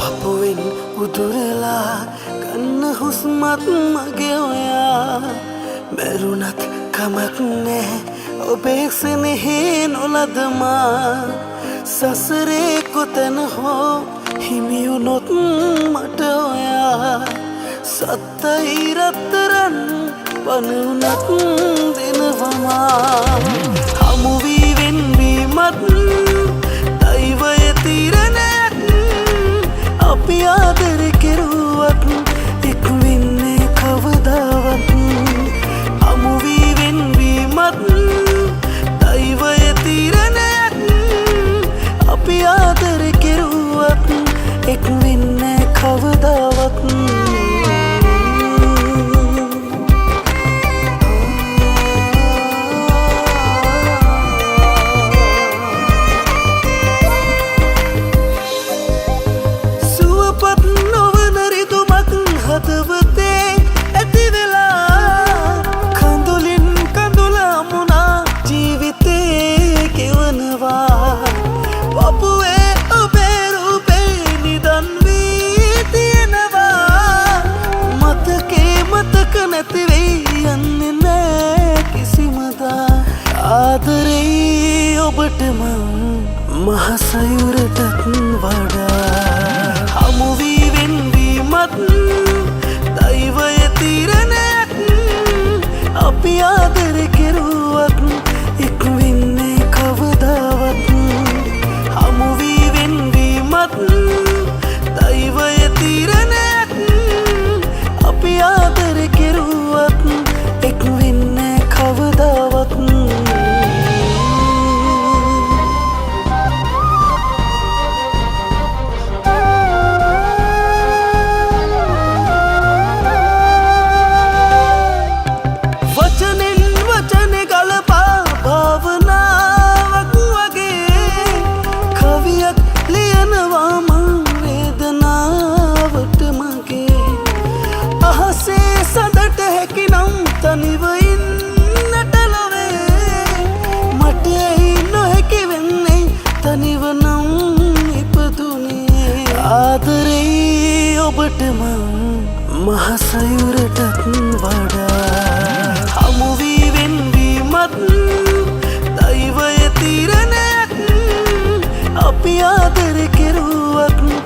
පපුවෙන් උදුරලා ගන්න හුස්මත් මගේ ඔයා මැරුණත් කමක් නෑ ඔබේ සෙනෙහි නොලදමා සසරේ කොතැන හෝ හිමිවුනොත් මට ඔයා සත්තයි රත්තරන් පණුනත් දෙනවමා හමුවී වෙන්වීමත් දෛවය තීරණයක් අපි ආදර කෙරුවත් එක් වෙන්නේ කවදාවත් හමුවී වෙන්වීමත් දෛවය තීරණයක් අපි ආදර කෙරුවත් එක් වෙන්නේ කවදාවත් හදවතේ ඇති වෙලා කඳුලින් කඳුලමුණා ජීවිතේ ගෙවනවා පපුවේ ඔබේ රූපේ නිදන් වී තියෙනවා මතකේ මතක නැති වෙයි යන්නේ නෑ කිසිමදා ආදරේ ඔබට මං මහසයුරටත් වඩා හමුවී වෙන්වීමත් දෛවය තීරණයක් අපි ආදර කෙරුවත් එක් වෙන්නේ කවදාවත් හමුවී වෙන්වීමත් දෛවය තීරණයක් අපි ආදර කෙරුවත් එක් වෙන්නේ කවදාවත් තනිව ඉන්නට ලොවේ මට ඇයි නොහැකි වෙන්නේ තනිව නම් ඉපදුනේ ආදරේ ඔබට මං මහසයුරටත් වඩා හමුවී වෙන්වීමත් දෛවය තීරණයක් අපි ආදර කෙරුවත්